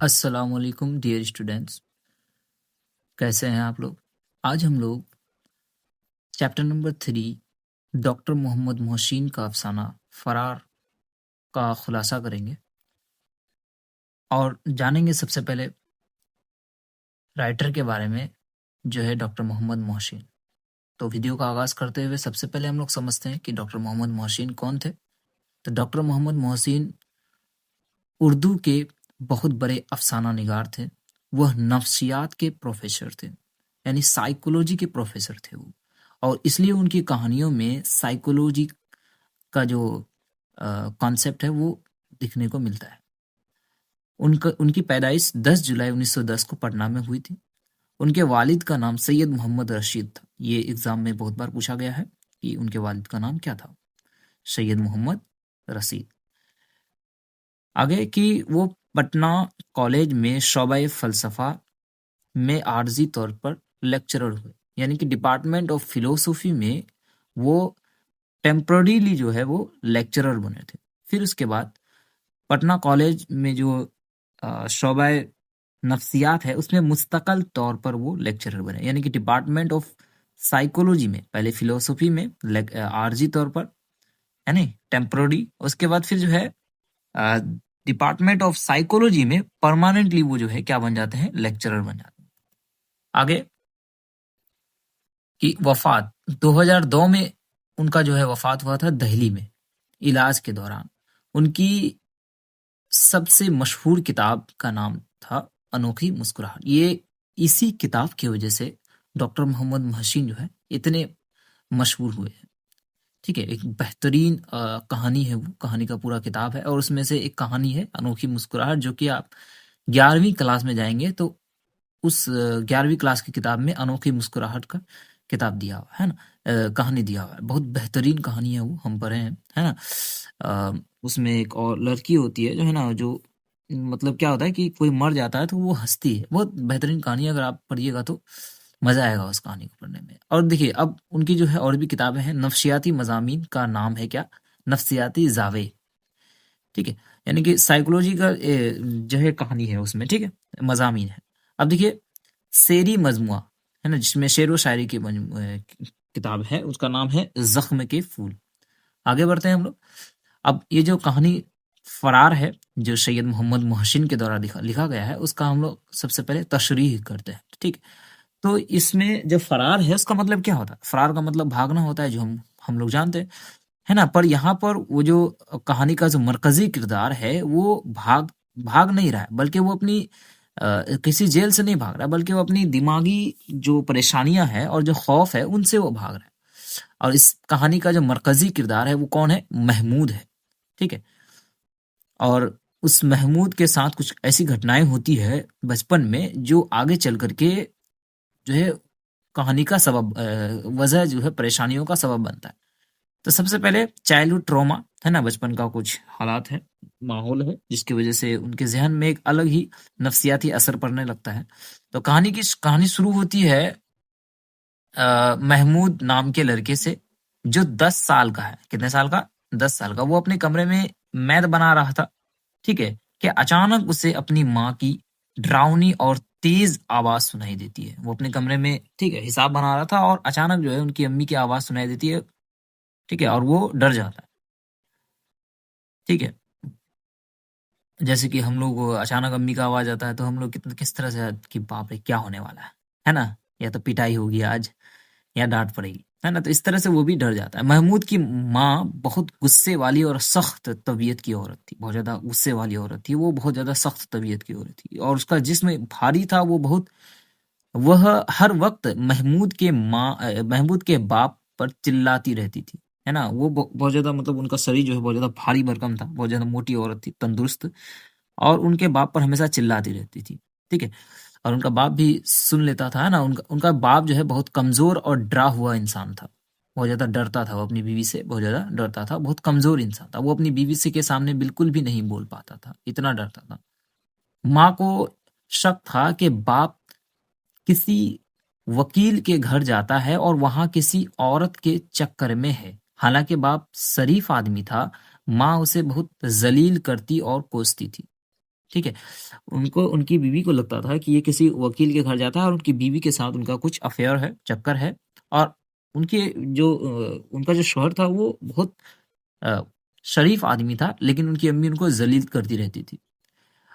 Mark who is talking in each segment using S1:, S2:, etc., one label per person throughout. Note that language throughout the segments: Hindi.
S1: अस्सलामुअलैकुम डियर स्टूडेंट्स, कैसे हैं आप लोग। आज हम लोग chapter number 3 doctor Mohammad Mohsin का अफसाना फरार का खुलासा करेंगे और जानेंगे सबसे पहले राइटर के बारे में जो है डॉक्टर मोहम्मद मोहसिन। तो वीडियो का आगाज़ करते हुए सबसे पहले हम लोग समझते हैं कि डॉक्टर मोहम्मद मोहसिन कौन थे। तो डॉक्टर मोहम्मद मोहसिन उर्दू के बहुत बड़े अफसाना निगार थे। वह नफ्सियात के प्रोफेसर थे, यानी साइकोलॉजी के प्रोफेसर थे वो, और इसलिए उनकी कहानियों में साइकोलॉजी का जो कॉन्सेप्ट है वो दिखने को मिलता है। उनकी पैदाइश 10 जुलाई 1910 को पटना में हुई थी। उनके वालिद का नाम सैयद मोहम्मद रशीद था। ये एग्जाम में बहुत बार पूछा गया है कि उनके वालिद का नाम क्या था। सैयद मोहम्मद रशीद। आगे कि वो पटना कॉलेज में शोबा फ़लसफ़ा में आर्जी तौर पर लेक्चरर हुए, यानी कि डिपार्टमेंट ऑफ फिलोसफी में वो टेम्पररीली जो है वो लेक्चरर बने थे। फिर उसके बाद पटना कॉलेज में जो शोबा नफ्सियात है उसमें मुस्तकिल तौर पर वो लेक्चरर बने, यानी कि डिपार्टमेंट ऑफ साइकोलॉजी में पहले फिलोसफी में आर्जी तौर पर, यानी टेम्पररी। उसके बाद फिर जो है डिपार्टमेंट ऑफ साइकोलॉजी में परमानेंटली वो जो है क्या बन जाते हैं, लेक्चरर बन जाते हैं। आगे की वफात 2002 में उनका जो है वफात हुआ था दिल्ली में इलाज के दौरान। उनकी सबसे मशहूर किताब का नाम था अनोखी मुस्कुराहट। ये इसी किताब की वजह से डॉक्टर मोहम्मद मोहसिन जो है इतने मशहूर हुए हैं। ठीक है, एक बेहतरीन कहानी है, वो कहानी का पूरा किताब है और उसमें से एक कहानी है अनोखी मुस्कुराहट, जो कि आप 11वीं क्लास में जाएंगे तो उस 11वीं क्लास की किताब में अनोखी मुस्कुराहट का किताब दिया हुआ है ना, कहानी दिया हुआ है। बहुत बेहतरीन कहानी है वो, हम पढ़े हैं, है ना। उसमें एक और लड़की होती है जो है ना, जो मतलब क्या होता है कि कोई मर जाता है तो वो हंसती है। बहुत बेहतरीन कहानी है, अगर आप पढ़िएगा तो मजा आएगा उस कहानी को पढ़ने में। और देखिए अब उनकी जो है और भी किताबें हैं। नफ्सियाती मज़ामीन का नाम है क्या, नफ्सियाती जावे। ठीक है, यानी कि साइकोलॉजी का जो है कहानी है उसमें, ठीक है, मज़ामीन है। अब देखिए शेरी मजमुआ है ना, जिसमें शेर व शायरी की किताब है, उसका नाम है जख्म के फूल। आगे बढ़ते हैं हम लोग। अब ये जो कहानी फरार है जो सैयद मोहम्मद मोहसिन के द्वारा लिखा गया है, उसका हम लोग सबसे पहले तशरीह करते हैं। ठीक है, तो इसमें जो फरार है उसका मतलब क्या होता है। फरार का मतलब भागना होता है, जो हम लोग जानते हैं, है ना। पर यहाँ पर वो जो कहानी का जो मरकजी किरदार है वो भाग भाग नहीं रहा है, बल्कि वो अपनी किसी जेल से नहीं भाग रहा है, बल्कि वो अपनी दिमागी जो परेशानियां हैं और जो खौफ है उनसे वो भाग रहा है। और इस कहानी का जो मरकजी किरदार है वो कौन है, महमूद है। ठीक है, और उस महमूद के साथ कुछ ऐसी घटनाएं होती है बचपन में जो आगे चल करके जो है कहानी का सबब, वजह जो है परेशानियों का सबब बनता है। तो सबसे पहले चाइल्डहुड ट्रॉमा है ना, बचपन का कुछ हालात है, माहौल है, जिसकी वजह से उनके जहन में एक अलग ही नफ्सियाती असर पड़ने लगता है। तो कहानी शुरू होती है महमूद नाम के लड़के से, जो 10 साल का है। कितने साल का, 10 साल का। वो अपने कमरे में मैद बना रहा था। ठीक है, कि अचानक उसे अपनी माँ की डरावनी और तेज आवाज सुनाई देती है। वो अपने कमरे में, ठीक है, हिसाब बना रहा था और अचानक जो है उनकी अम्मी की आवाज सुनाई देती है। ठीक है, और वो डर जाता है। ठीक है, जैसे कि हम लोग अचानक अम्मी का आवाज आता है तो हम लोग किस तरह से कि बाप रे क्या होने वाला है ना, या तो पिटाई होगी आज या डांट पड़ेगी, है ना। तो इस तरह से वो भी डर जाता है। महमूद की माँ बहुत गुस्से वाली और सख्त तबीयत की औरत थी, बहुत ज्यादा गुस्से वाली औरत थी वो, बहुत ज्यादा सख्त तबीयत की औरत थी, और उसका जिस्म भारी था। वो बहुत, वह हर वक्त महमूद के बाप पर चिल्लाती रहती थी, है ना। वो बहुत ज्यादा, मतलब उनका शरीर जो है बहुत ज्यादा भारी भरकम था, बहुत ज्यादा मोटी औरत थी, तंदुरुस्त, और उनके बाप पर हमेशा चिल्लाती रहती थी। ठीक है, और उनका बाप भी सुन लेता था, है ना। उनका उनका बाप जो है बहुत कमजोर और डरा हुआ इंसान था। बहुत ज्यादा डरता था वो अपनी बीवी से, बहुत ज्यादा डरता था, बहुत कमजोर इंसान था वो। अपनी बीवी से के सामने बिल्कुल भी नहीं बोल पाता था, इतना डरता था। माँ को शक था कि बाप किसी वकील के घर जाता है और वहां किसी औरत के चक्कर में है। हालांकि बाप शरीफ आदमी था, माँ उसे बहुत जलील करती और कोसती थी। ठीक है। उनको उनकी बीवी को लगता था कि ये किसी वकील के घर जाता है और उनकी बीवी के साथ उनका कुछ अफेयर है, चक्कर है, और उनके उनका जो शौहर था वो बहुत अ, शरीफ आदमी था, लेकिन उनकी अम्मी उनको ज़लील करती रहती थी।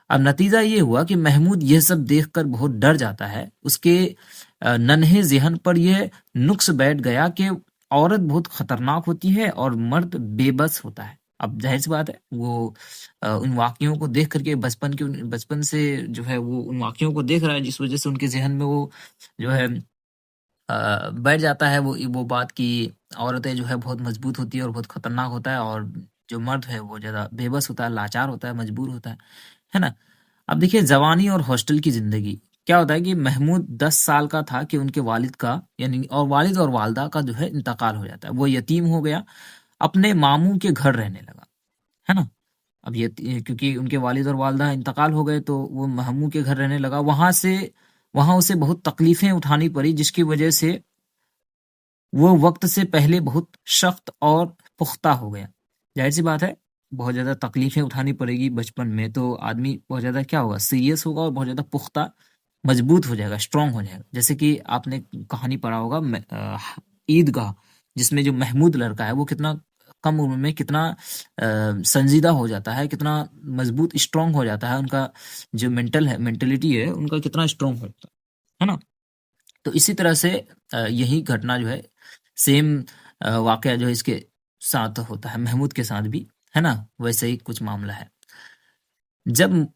S1: अब नतीजा ये हुआ कि महमूद यह सब देखकर बहुत डर जाता है। उसके नन्हे ज़हन पर यह नुक्स बैठ गया कि औरत बहुत खतरनाक होती है और मर्द बेबस होता है। अब ज़ाहिर-सी बात है, वो उन वाक़ियों को देख कर के बचपन से जो है वो उन वाक़ियों को देख रहा है, जिस वज़ह से उनके ज़हन में वो जो है बैठ जाता है वो बात कि औरतें जो है बहुत मज़बूत होती है और बहुत खतरनाक होता है, और जो मर्द है वो ज़्यादा बेबस होता है, लाचार होता है, मजबूर होता है ना? अब देखिए, जवानी और हॉस्टल की ज़िंदगी। क्या होता है कि महमूद 10 साल का था कि उनके वालिद का यानी और वालिद और वालिदा का जो है इंतकाल हो जाता है। वो यतीम हो गया, अपने मामू के घर रहने लगा, है ना? अब ये क्योंकि उनके वालिद और वालिदा इंतकाल हो गए तो वो मामू के घर रहने लगा। वहाँ उसे बहुत तकलीफ़ें उठानी पड़ी, जिसकी वजह से वो वक़्त से पहले बहुत सख्त और पुख्ता हो गया। ज़ाहिर-सी बात है, बहुत ज़्यादा तकलीफ़ें उठानी पड़ेगी बचपन में, तो आदमी बहुत ज़्यादा क्या होगा, सीरियस होगा और बहुत ज़्यादा पुख्ता, मज़बूत हो जाएगा, स्ट्रॉन्ग हो जाएगा। जैसे कि आपने कहानी पढ़ा होगा ईदगाह, जिसमें जो महमूद लड़का है, वो कितना कम उम्र में कितना संजीदा हो जाता है, कितना मज़बूत, स्ट्रॉन्ग हो जाता है, उनका जो मेंटालिटी है, उनका कितना स्ट्रॉन्ग होता है ना? तो इसी तरह से यही घटना जो है सेम वाक़या जो है इसके साथ होता है, महमूद के साथ भी, है ना? वैसे ही कुछ मामला है। जब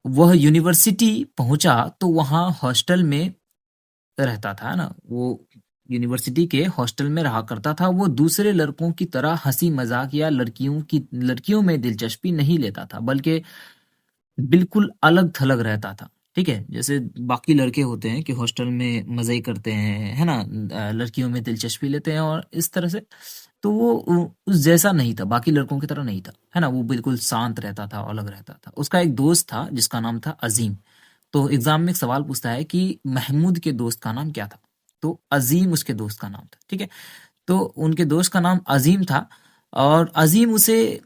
S1: वह यूनिवर्सिटी पहुँचा तो वहाँ हॉस्टल में रहता था, है ना? वो यूनिवर्सिटी के हॉस्टल में रहा करता था। वो दूसरे लड़कों की तरह हँसी-मज़ाक या लड़कियों में दिलचस्पी नहीं लेता था, बल्कि बिल्कुल अलग-थलग रहता था, ठीक है? जैसे बाकी लड़के होते हैं कि हॉस्टल में मज़े करते हैं, है ना? लड़कियों में दिलचस्पी लेते हैं और इस तरह से, तो वो उस जैसा नहीं था, बाकी लड़कों की तरह नहीं था, है ना? वो बिल्कुल शांत रहता था, अलग रहता था। उसका एक दोस्त था जिसका नाम था अज़ीम। तो एग्ज़ाम में एक सवाल पूछता है कि महमूद के दोस्त का नाम क्या था? तो अज़ीम उसके दोस्त का नाम था, ठीक है? तो उनके दोस्त का नाम अज़ीम था और अज़ीम उसे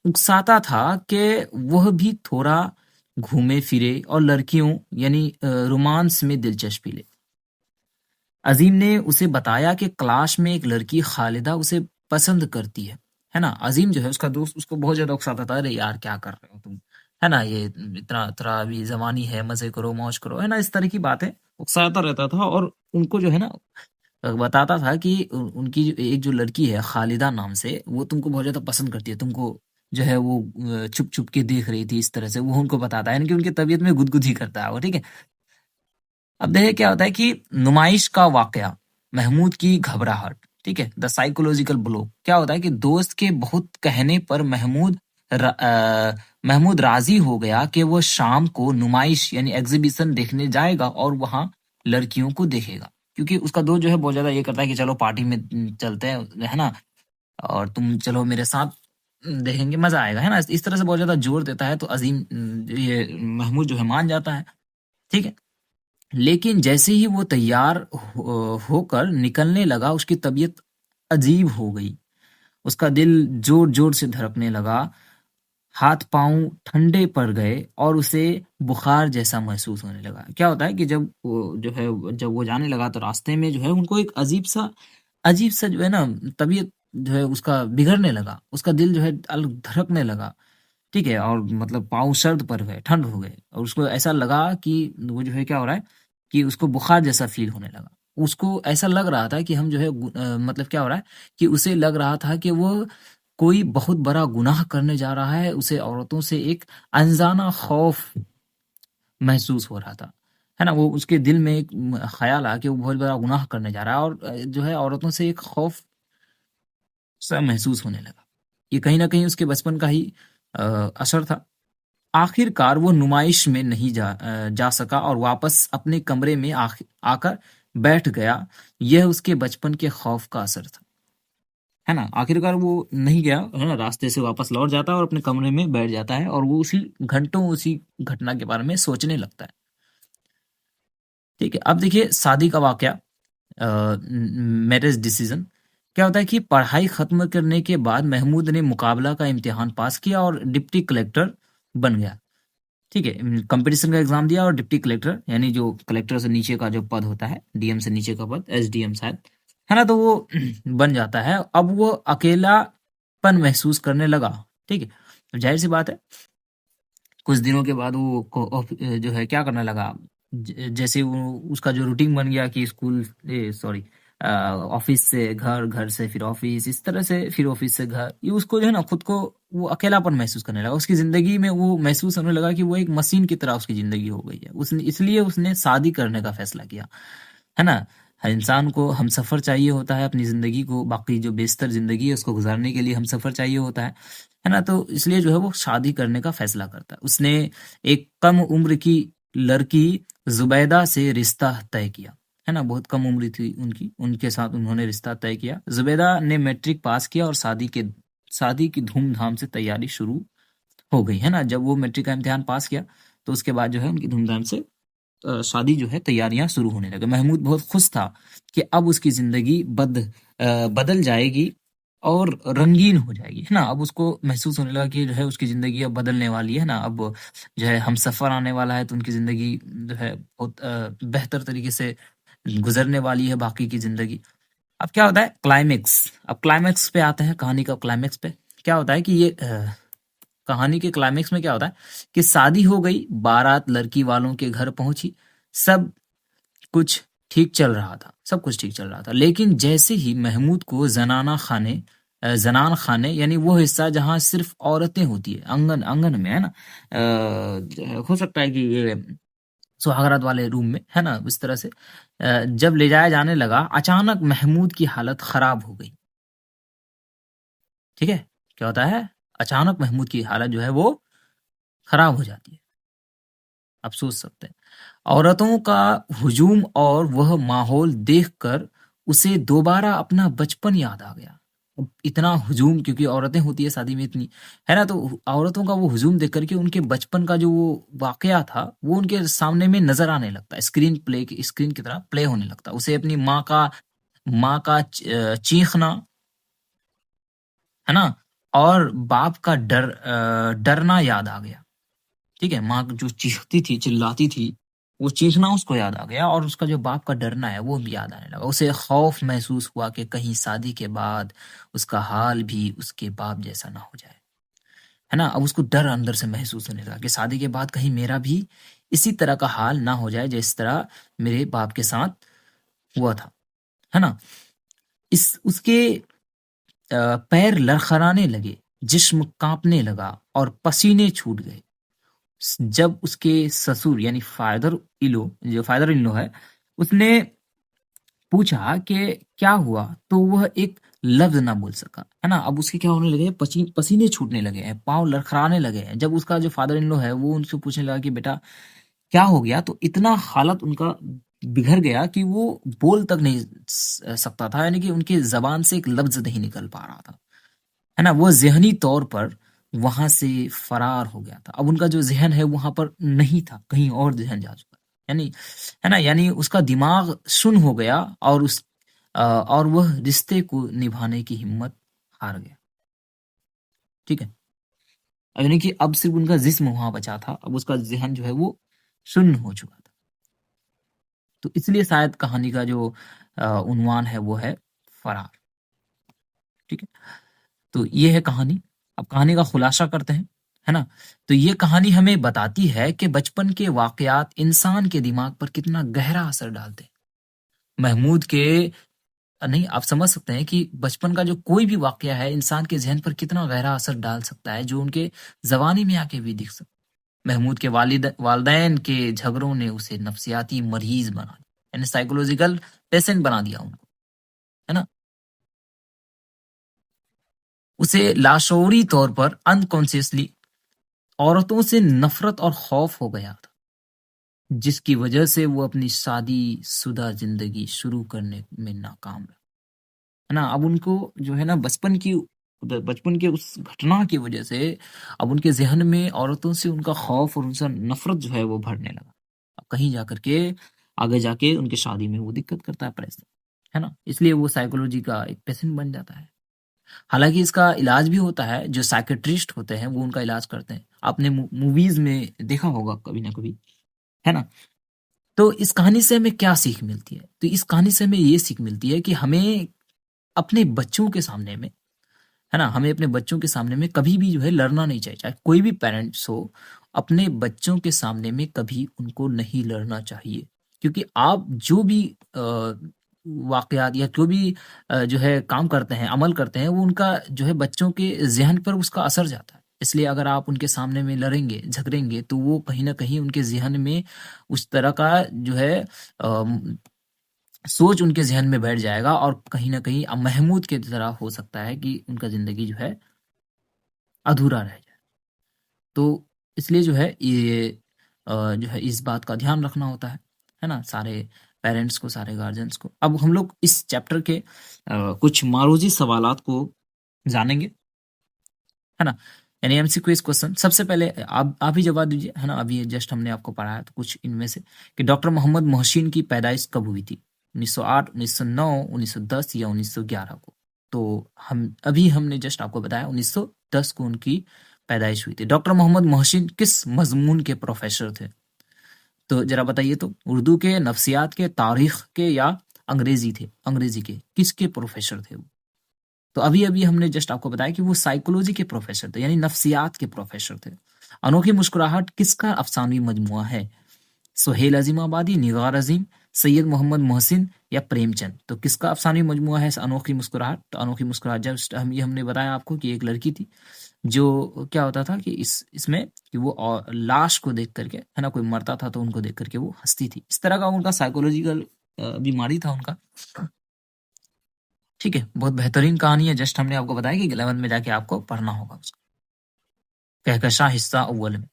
S1: उकसाता था कि वह भी थोड़ा घूमे-फिरे और लड़कियों यानी रोमांस में दिलचस्पी ले। अज़ीम ने उसे बताया कि क्लास में एक लड़की खालिदा उसे पसंद करती है ना? अज़ीम जो है उसका दोस्त उसको बहुत ज़्यादा उकसाता था, "अरे यार क्या कर रहे हो तुम? है ना? ये इतना तेरा अभी जवानी है, मज़े करो, मौज करो।" है ना? इस तरह की बातें उकसाता रहता था और उनको जो है ना बताता था कि उनकी एक जो लड़की है खालिदा नाम से, वो तुमको बहुत ज़्यादा पसंद करती है, तुमको जो है वो छुप-छुप के देख रही थी, इस तरह से वो उनको बताता है, यानी कि उनकी तबीयत में गुदगुदी करता है वो, ठीक है? अब देखिए क्या होता है कि नुमाइश का वाकया, महमूद की घबराहट, ठीक है? The psychological blow. क्या होता है कि दोस्त के बहुत कहने पर महमूद राजी हो गया कि वो शाम को नुमाइश यानी एग्जीबिशन देखने जाएगा और वहां लड़कियों को देखेगा, क्योंकि उसका दोस्त जो है बहुत ज्यादा ये करता है कि चलो पार्टी में चलते हैं, है ना? और तुम चलो मेरे साथ, देखेंगे, मजा आएगा, है ना? इस तरह से बहुत ज्यादा जोर देता है, तो अजीम ये महमूद जो है मान जाता है, ठीक है? लेकिन जैसे ही वो तैयार होकर निकलने लगा, उसकी तबीयत अजीब हो गई। उसका दिल जोर-जोर से धड़कने लगा, हाथ-पाँव ठंडे पड़ गए और उसे बुखार जैसा महसूस होने लगा। क्या होता है कि जब वो जाने लगा तो रास्ते में जो है उनको एक अजीब-सा जो है ना तबीयत जो है उसका बिगड़ने लगा। उसका दिल जो है धड़कने लगा। ठीक है? और मतलब पाँव सर्द पड़ गए, ठंड हो गए और उसको ऐसा लगा कि वो जो है क्या हो रहा है कि उसको बुखार जैसा फ़ील होने लगा। उसको ऐसा लग रहा था कि हम जो है मतलब क्या हो रहा है कि उसे लग रहा था कि वो कोई बहुत बड़ा गुनाह करने जा रहा है। उसे औरतों से एक अनजाना खौफ़ महसूस हो रहा था। है ना? वो उसके दिल में एक ख़्याल आया कि वो बहुत बड़ा गुनाह करने जा रहा है और जो है औरतों से एक खौफ़ सा महसूस होने लगा। ये कहीं न कहीं उसके बचपन का ही असर था। आखिरकार वो नुमाइश में नहीं जा सका और वापस अपने कमरे में आकर बैठ गया। यह उसके बचपन के खौफ का असर था। है ना? आखिरकार वो नहीं गया, है ना? रास्ते से वापस लौट जाता है और अपने कमरे में बैठ जाता है और वो उसी घटना के बारे में सोचने लगता है। ठीक है? अब देखिए शादी का वाकया, मैरिज डिसीजन। क्या होता है कि पढ़ाई खत्म करने के बाद महमूद ने मुकाबला का इम्तिहान पास किया और डिप्टी कलेक्टर बन गया। ठीक है, कंपटीशन का एग्जाम दिया और डिप्टी कलेक्टर यानी जो कलेक्टर से नीचे का जो पद होता है, डीएम से नीचे का पद, एसडीएम शायद, है ना, तो वो बन जाता है। अब वो अकेलापन महसूस करने लगा। ठीक है, तो जाहिर सी बात है, कुछ दिनों के बाद वो जो है क्या करने लगा, जैसे वो उसका जो रूटीन बन गया कि स्कूल, सॉरी, ऑफिस से घर, घर से फिर ऑफिस, इस तरह से फिर ऑफिस से घर, ये उसको जो है ना खुद को वो अकेलापन महसूस करने लगा। उसकी जिंदगी में वो महसूस होने लगा कि वो एक मशीन की तरह उसकी जिंदगी हो गई है। उसने इसलिए उसने शादी करने का फैसला किया, है ना। हर इंसान को हमसफर चाहिए होता है, अपनी जिंदगी को, बाकी जो बेहतर जिंदगी है उसको गुजारने के लिए हमसफर चाहिए होता है ना। तो इसलिए जो है वो शादी करने का फैसला करता है। उसने एक कम उम्र की लड़की जुबैदा से रिश्ता तय किया, है ना, बहुत कम उम्र थी उनकी, उनके साथ उन्होंने रिश्ता तय किया। जुबैदा ने मैट्रिक पास किया और शादी की धूमधाम से तैयारी शुरू हो गई, है ना। जब वो मैट्रिक का इम्तिहान पास किया तो उसके बाद जो है उनकी धूमधाम से शादी जो है तैयारियां शुरू होने लगे। महमूद बहुत खुश था कि अब उसकी जिंदगी बदल जाएगी और रंगीन हो जाएगी, है ना। अब उसको महसूस होने लगा कि जो है उसकी जिंदगी अब बदलने वाली है ना। अब जो है हम सफर आने वाला है, तो उनकी जिंदगी जो है बहुत बेहतर तरीके से गुजरने वाली है बाकी की जिंदगी। अब क्या होता है, क्लाइमेक्स। अब क्लाइमेक्स पे आते हैं, कहानी का क्लाइमेक्स पे। क्या होता है कि ये कहानी के क्लाइमेक्स में क्या होता है कि शादी हो गई, बारात लड़की वालों के घर पहुंची, सब कुछ ठीक चल रहा था, सब कुछ ठीक चल रहा था। लेकिन जैसे ही महमूद को जनान खाने यानी वो हिस्सा जहां सिर्फ औरतें होती है, आंगन, आंगन में, है ना, हो सकता है कि ये सुहागरात वाले रूम में, है ना, इस तरह से जब ले जाया जाने लगा, अचानक महमूद की हालत खराब हो गई। ठीक है, क्या होता है, अचानक महमूद की हालत जो है वो खराब हो जाती है। आप सोच सकते हैं, औरतों का हुजूम और वह माहौल देखकर उसे दोबारा अपना बचपन याद आ गया। अब इतना हुजूम, क्योंकि औरतें होती है शादी में इतनी, है ना, तो औरतों का वो हुजूम देख करके उनके बचपन का जो वो वाकया था वो उनके सामने में नजर आने लगता है, स्क्रीन की तरह प्ले होने लगता है। उसे अपनी माँ का चीखना, है ना, और बाप का डरना याद आ गया। ठीक है, माँ जो चीखती थी, चिल्लाती थी, वो चीखना उसको याद आ गया, और उसका जो बाप का डरना है वो भी याद आने लगा। उसे खौफ महसूस हुआ कि कहीं शादी के बाद उसका हाल भी उसके बाप जैसा ना हो जाए, है ना। अब उसको डर अंदर से महसूस होने लगा कि शादी के बाद कहीं मेरा भी इसी तरह का हाल ना हो जाए जिस तरह मेरे बाप के साथ हुआ था, है ना। इस उसके पैर लड़खड़ाने लगे, जिस्म कांपने लगा और पसीने छूट गए। जब उसके ससुर यानी फादर इन लॉ है, उसने पूछा कि क्या हुआ, तो वह एक लफ्ज ना बोल सका, है ना। अब उसके क्या होने लगे, पसीने छूटने लगे हैं, पाँव लड़खड़ाने लगे हैं। जब उसका जो फादर इन लॉ है वो उनसे पूछने लगा कि बेटा क्या हो गया, तो इतना हालत उनका बिगड़ गया कि वो बोल तक नहीं सकता था, यानी कि उनकी जबान से एक लफ्ज नहीं निकल पा रहा था, है ना। वो ज़हनी तौर पर वहाँ से फरार हो गया था। अब उनका जो ज़हन है वहाँ पर नहीं था, कहीं और ज़हन जा चुका। यानी, है ना, यानी उसका दिमाग सुन्न हो गया, और और वह रिश्ते को निभाने की हिम्मत हार गया। ठीक है? यानी कि अब सिर्फ़ उनका जिस्म वहाँ बचा था, अब उसका ज़हन जो है वो सुन्न हो चुका था। तो इसलिए शायद कहानी का जो उन्वान है वो है फरार। ठीक है? तो ये है कहानी। अब कहानी का खुलासा करते हैं, है ना। तो ये कहानी हमें बताती है कि बचपन के वाकयात इंसान के दिमाग पर कितना गहरा असर डालते हैं। महमूद के नहीं, आप समझ सकते हैं कि बचपन का जो कोई भी वाकया है इंसान के जहन पर कितना गहरा असर डाल सकता है, जो उनके जवानी में आके भी दिख सकता है। महमूद के वालिदैन के झगड़ों ने उसे नफ्सियाती मरीज बना दिया, यानी साइकोलॉजिकल पेशेंट बना दिया उनको, है ना। उसे लाशौरी तौर पर अनकॉन्शियसली औरतों से नफरत और खौफ हो गया था, जिसकी वजह से वो अपनी शादीशुदा जिंदगी शुरू करने में नाकाम रहा, है ना। अब उनको जो है ना बचपन के उस घटना की वजह से अब उनके जहन में औरतों से उनका खौफ और उनसे नफरत जो है वो बढ़ने लगा। अब कहीं जाकर के आगे जाके उनकी शादी में वो दिक्कत करता है, परेशान, है ना। इसलिए वो साइकोलॉजी का एक पेशेंट बन जाता है। हालांकि इसका इलाज भी होता है, जो साइकेट्रिस्ट होते हैं वो उनका इलाज करते हैं। आपने मूवीज में देखा होगा कभी ना कभी, है ना। तो इस कहानी से हमें क्या सीख मिलती है? तो इस कहानी से हमें ये सीख मिलती है कि हमें अपने बच्चों के सामने में, है ना, हमें अपने बच्चों के सामने में कभी भी जो है लड़ना नहीं चाहिए। चाहे कोई भी पेरेंट्स हो, अपने बच्चों के सामने में कभी उनको नहीं लड़ना चाहिए। क्योंकि आप जो भी वाकयात या जो भी जो है काम करते हैं, अमल करते हैं, वो उनका जो है बच्चों के ज़हन पर उसका असर जाता है। इसलिए अगर आप उनके सामने में लड़ेंगे, झगड़ेंगे, तो वो कहीं न कहीं उनके ज़हन में उस तरह का जो है सोच उनके ज़हन में बैठ जाएगा, और कहीं न कहीं महमूद की तरह हो सकता है कि उनका ज़िंदगी जो है अधूरा रह जाए। तो इसलिए जो है ये जो है इस बात का ध्यान रखना होता है ना? सारे पेरेंट्स को, सारे गार्जियंस को। अब हम लोग इस चैप्टर के कुछ मारूजी सवालात को जानेंगे, है ना? यानी एमसीक्यू क्वेश्चन। सबसे पहले आप ही जवाब दीजिए, है ना? अभी जस्ट हमने आपको पढ़ाया तो कुछ इनमें से कि डॉक्टर मोहम्मद मोहसिन की पैदाइश कब हुई थी? 1908, 1909, 1910 या 1911 को? तो हमने जस्ट आपको बताया 1910 को उनकी पैदाइश हुई थी। डॉक्टर मोहम्मद मोहसिन किस मजमून के प्रोफेसर थे? तो जरा बताइए तो। उर्दू के, नफ्सियात के, तारीख के या अंग्रेजी थे? अंग्रेजी के। किसके प्रोफेसर थे वो? तो अभी अभी हमने जस्ट आपको बताया कि वो साइकोलॉजी के प्रोफेसर थे, यानी नफ्सियात के प्रोफेसर थे। अनोखी मुस्कुराहट किसका अफसानवी मजमुआ है? सुहेल अजीम आबादी, निगार अजीम, सैयद मोहम्मद मोहसिन या प्रेमचंद? तो किसका अफसानवी मजमुआ है अनोखी मुस्कुराहट? तो अनोखी मुस्कुराहट जस्ट हमने बताया आपको कि एक लड़की थी, जो क्या होता था कि इसमें कि वो लाश को देख करके, है ना, कोई मरता था तो उनको देख करके वो हंसती थी। इस तरह का उनका साइकोलॉजिकल बीमारी था उनका। ठीक है, बहुत बेहतरीन कहानी है। जस्ट हमने आपको बताया कि 11th में जाके आपको पढ़ना होगा उसको। कहकशां हिस्सा अव्वल में।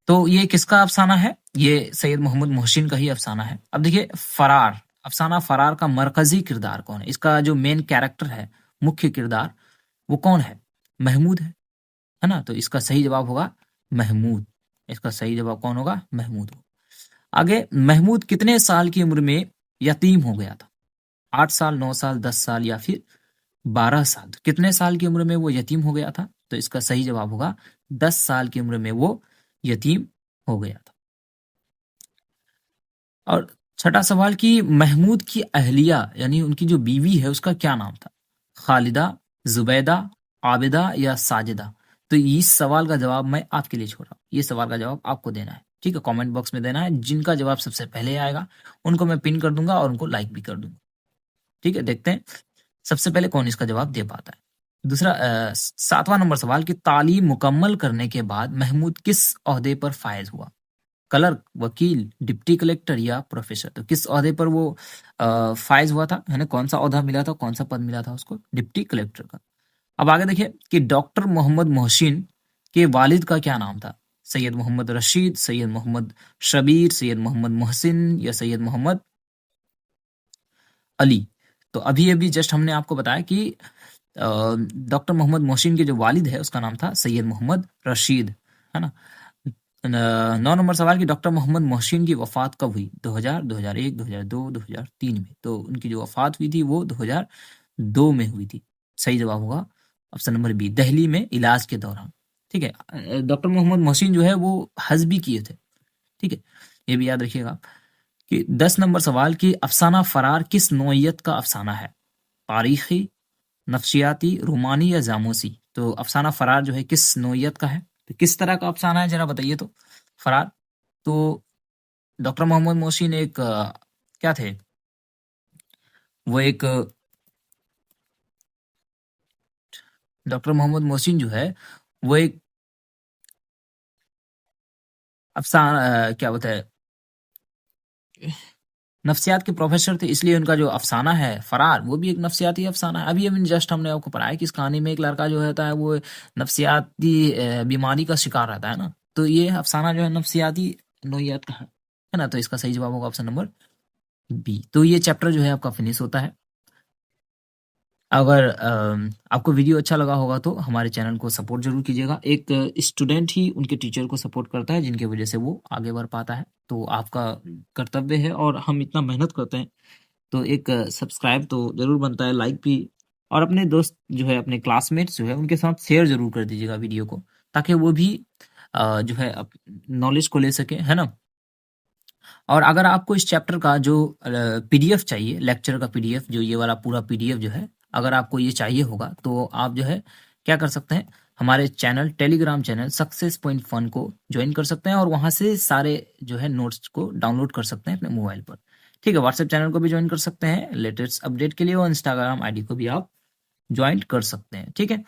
S1: तो ये किसका अफसाना है? ये सैयद मोहम्मद मोहसिन का ही अफसाना है। अब देखिए, फरार, अफसाना फरार का मरकजी किरदार कौन है? इसका जो मेन कैरेक्टर है, मुख्य किरदार, वो कौन है? महमूद है ना? तो इसका सही जवाब होगा महमूद। इसका सही जवाब कौन होगा? महमूद होगा। आगे, महमूद कितने साल की उम्र में यतीम हो गया था? 8 साल, 9 साल, 10 साल या फिर 12 साल? तो कितने साल की उम्र में वो यतीम हो गया था? तो इसका सही जवाब होगा 10 साल की उम्र में वो यतीम हो गया था। और छठा सवाल कि महमूद की अहलिया यानी उनकी जो बीवी है उसका क्या नाम था? खालिदा, जुबैदा, आबिदा या साजिदा? तो इस सवाल का जवाब मैं आपके लिए छोड़ रहा हूँ। ये सवाल का जवाब आपको देना है, ठीक है? कमेंट बॉक्स में देना है। जिनका जवाब सबसे पहले आएगा उनको मैं पिन कर दूंगा और उनको लाइक भी कर दूंगा। ठीक है, देखते हैं सबसे पहले कौन इसका जवाब दे पाता है। दूसरा 7वां नंबर सवाल कि तालीम मुकम्मल करने के बाद महमूद किस ओहदे पर फायज हुआ? क्लर्क, वकील, डिप्टी कलेक्टर या प्रोफेसर? तो किस ओहदे पर वो फायज हुआ था, है ना? कौन सा ओहदा मिला था, कौन सा पद मिला था उसको? डिप्टी कलेक्टर का। अब आगे देखिए कि डॉक्टर मोहम्मद मोहसिन के वालिद का क्या नाम था? सैयद मोहम्मद रशीद, सैयद मोहम्मद शबीर, सैयद मोहम्मद मोहसिन या सैयद मोहम्मद अली? तो अभी अभी जस्ट हमने आपको बताया कि डॉक्टर मोहम्मद मोहसिन के जो वालिद है उसका नाम था सैयद मोहम्मद रशीद, है ना? 9 नंबर सवाल कि डॉक्टर मोहम्मद मोहसिन की वफात कब हुई? 2000, 2001, 2002, 2003 में? तो उनकी जो वफात हुई थी वो 2002 में हुई थी। सही जवाब होगा ऑप्शन नंबर बी, दिल्ली में इलाज के दौरान। ठीक है, डॉक्टर मोहम्मद मोहसिन जो है वो हज भी किए थे। ठीक है, ये भी याद रखिएगा कि 10 नंबर सवाल कि अफसाना फरार किस नौइयत का अफसाना है? तारीखी, नफ्सियाती, रोमानी या जामोसी? तो अफसाना फरार जो है किस नौइयत का है? तो किस तरह का अफसाना है जरा बताइए तो। फरार, तो डॉक्टर मोहम्मद मोहसिन एक क्या थे? वो एक डॉक्टर मोहम्मद मोहसिन जो है वो एक अफसाना क्या बताए, नफ्सियात के प्रोफेसर थे, इसलिए उनका जो अफसाना है फरार वो भी एक नफ्सियाती अफसाना है। अभी अभी जस्ट हमने आपको पढ़ाया कि इस कहानी में एक लड़का जो होता है वो नफ्सियाती बीमारी का शिकार रहता है ना, तो ये अफसाना जो है नफ्सियाती नोयत का है ना? तो इसका सही जवाब होगा ऑप्शन नंबर बी। तो ये चैप्टर जो है आपका फिनिश होता है। अगर आपको वीडियो अच्छा लगा होगा तो हमारे चैनल को सपोर्ट जरूर कीजिएगा। एक स्टूडेंट ही उनके टीचर को सपोर्ट करता है जिनकी वजह से वो आगे बढ़ पाता है। तो आपका कर्तव्य है और हम इतना मेहनत करते हैं, तो एक सब्सक्राइब तो जरूर बनता है, लाइक भी और अपने दोस्त जो है, अपने क्लासमेट्स जो है, उनके साथ शेयर ज़रूर कर दीजिएगा वीडियो को, ताकि वो भी जो है नॉलेज को ले सकें, है ना? और अगर आपको इस चैप्टर का जो पीडीएफ चाहिए, लेक्चर का पीडीएफ, जो ये वाला पूरा पीडीएफ जो है, अगर आपको ये चाहिए होगा, तो आप जो है क्या कर सकते हैं, हमारे channel, Telegram channel success point fun को ज्वाइन कर सकते हैं और वहाँ से सारे जो है नोट्स को डाउनलोड कर सकते हैं अपने मोबाइल पर। ठीक है, व्हाट्सएप चैनल को भी ज्वाइन कर सकते हैं लेटेस्ट अपडेट के लिए, और इंस्टाग्राम आईडी को भी आप ज्वाइन कर सकते हैं। ठीक है,